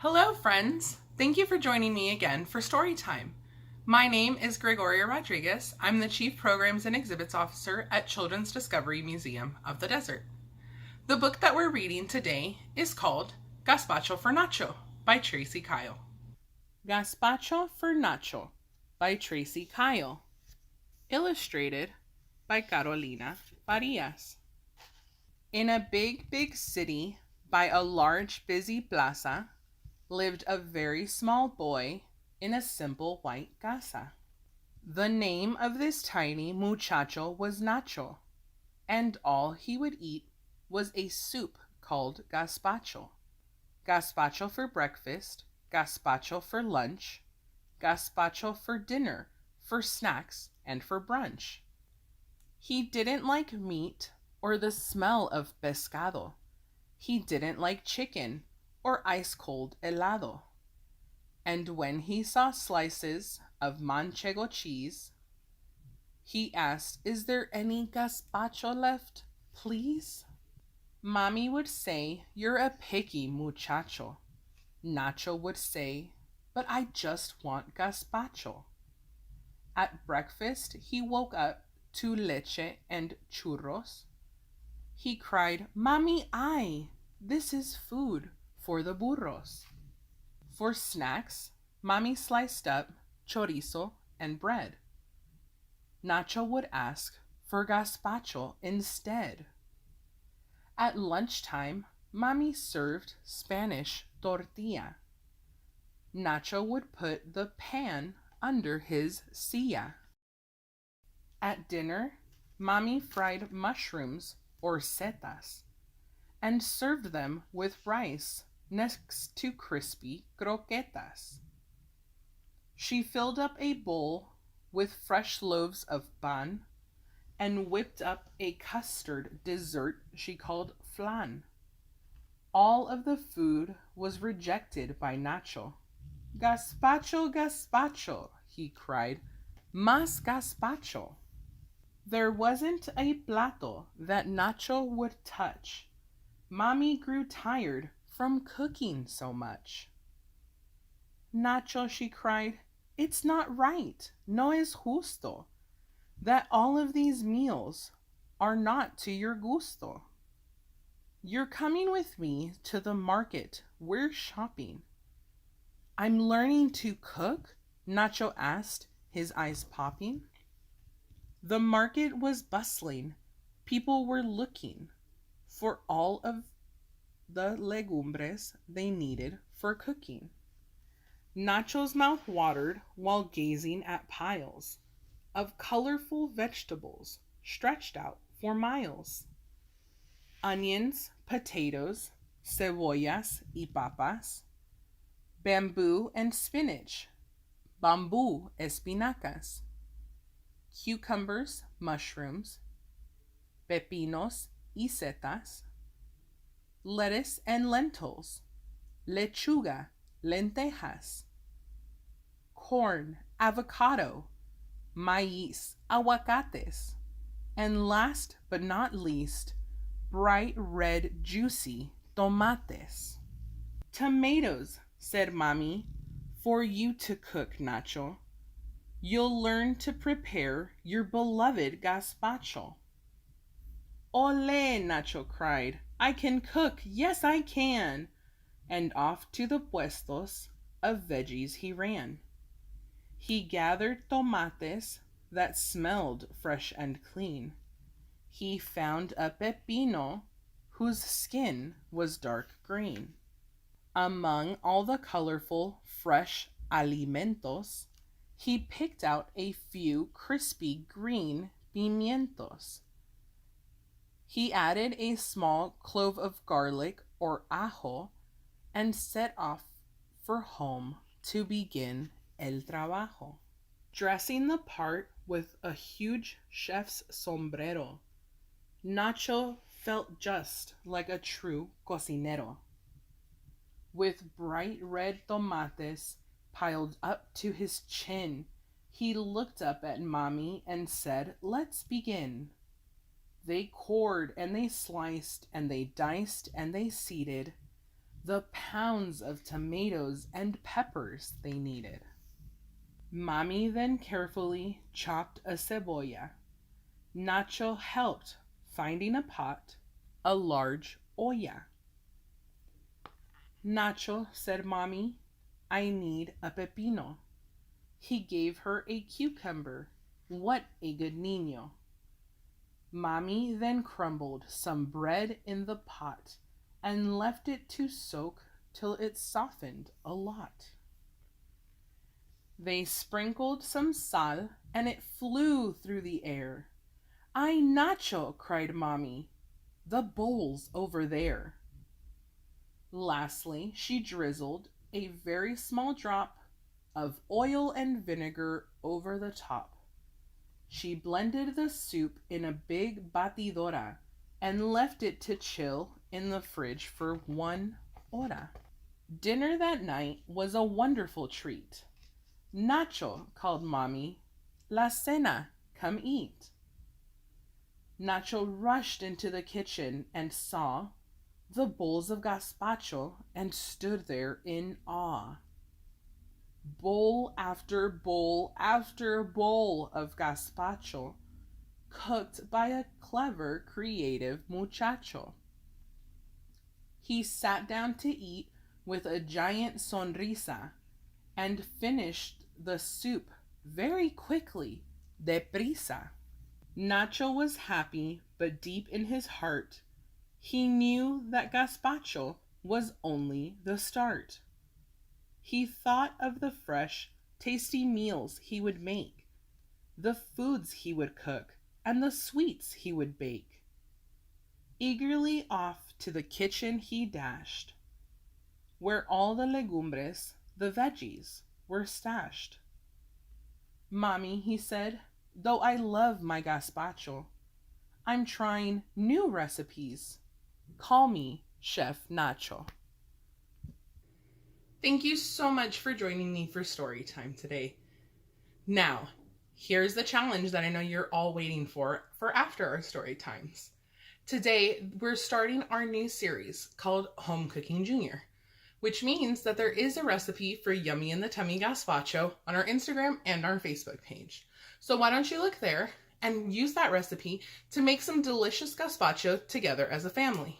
Hello, friends. Thank you for joining me again for story time. My name is Gregoria Rodriguez. I'm the Chief Programs and Exhibits Officer at Children's Discovery Museum of the Desert. The book that we're reading today is called Gazpacho for Nacho by Tracey Kyle. Gazpacho for Nacho by Tracey Kyle. Illustrated by Carolina Farías. In a big city by a large busy plaza lived a very small boy in a simple white casa. The name of this tiny muchacho was Nacho, and all he would eat was a soup called gazpacho. Gazpacho for breakfast, gazpacho for lunch, gazpacho for dinner, for snacks, and for brunch. He didn't like meat or the smell of pescado. He didn't like chicken or ice-cold helado. And when he saw slices of manchego cheese, he asked, "Is there any gazpacho left, please?" Mommy would say, "You're a picky muchacho." Nacho would say, "But I just want gazpacho." At breakfast, he woke up to leche and churros. He cried, "Mommy, this is food for the burros." For snacks, Mommy sliced up chorizo and bread. Nacho would ask for gazpacho instead. At lunchtime, Mommy served Spanish tortilla. Nacho would put the pan under his silla. At dinner, Mommy fried mushrooms or setas and served them with rice next to crispy croquetas. She filled up a bowl with fresh loaves of pan and whipped up a custard dessert she called flan. All of the food was rejected by Nacho. "Gazpacho, gazpacho," he cried. "Más gazpacho." There wasn't a plato that Nacho would touch. Mommy grew tired from cooking so much. "Nacho," she cried, "it's not right, no es justo, that all of these meals are not to your gusto. You're coming with me to the market, we're shopping." "I'm learning to cook?" Nacho asked, his eyes popping. The market was bustling. People were looking for all of the legumbres they needed for cooking. Nacho's mouth watered while gazing at piles of colorful vegetables stretched out for miles. Onions, potatoes, cebollas y papas, bamboo and spinach, bambú espinacas, cucumbers, mushrooms, pepinos y setas, lettuce and lentils, lechuga, lentejas, corn, avocado, maíz, aguacates, and last but not least, bright red juicy tomates. "Tomatoes," said Mommy, "for you to cook, Nacho. You'll learn to prepare your beloved gazpacho." "Ole," Nacho cried, "I can cook, yes I can." And off to the puestos of veggies he ran. He gathered tomates that smelled fresh and clean. He found a pepino whose skin was dark green. Among all the colorful, fresh alimentos, he picked out a few crispy green pimientos. He added a small clove of garlic or ajo and set off for home to begin el trabajo. Dressing the part with a huge chef's sombrero, Nacho felt just like a true cocinero. With bright red tomates piled up to his chin, he looked up at Mommy and said, "Let's begin." They cored and they sliced and they diced and they seeded, the pounds of tomatoes and peppers they needed. Mommy then carefully chopped a cebolla. Nacho helped, finding a pot, a large olla. Nacho, said Mommy, I need a pepino. He gave her a cucumber. What a good niño. Mommy then crumbled some bread in the pot and left it to soak till it softened a lot. They sprinkled some sal and it flew through the air. Ay, Nacho, cried Mommy, the bowl's over there. Lastly, she drizzled a very small drop of oil and vinegar over the top. She blended the soup in a big batidora and left it to chill in the fridge for 1 hora. Dinner that night was a wonderful treat. Nacho, called Mommy, la cena, come eat. Nacho rushed into the kitchen and saw the bowls of gazpacho and stood there in awe. Bowl after bowl after bowl of gazpacho, cooked by a clever, creative muchacho. He sat down to eat with a giant sonrisa and finished the soup very quickly, deprisa. Nacho was happy, but deep in his heart, he knew that gazpacho was only the start. He thought of the fresh, tasty meals he would make, the foods he would cook, and the sweets he would bake. Eagerly off to the kitchen he dashed, where all the legumbres, the veggies, were stashed. Mommy, he said, though I love my gazpacho, I'm trying new recipes. Call me Chef Nacho. Thank you so much for joining me for story time today. Now, here's the challenge that I know you're all waiting for after our story times. Today, we're starting our new series called Home Cooking Junior, which means that there is a recipe for yummy in the tummy gazpacho on our Instagram and our Facebook page. So why don't you look there and use that recipe to make some delicious gazpacho together as a family.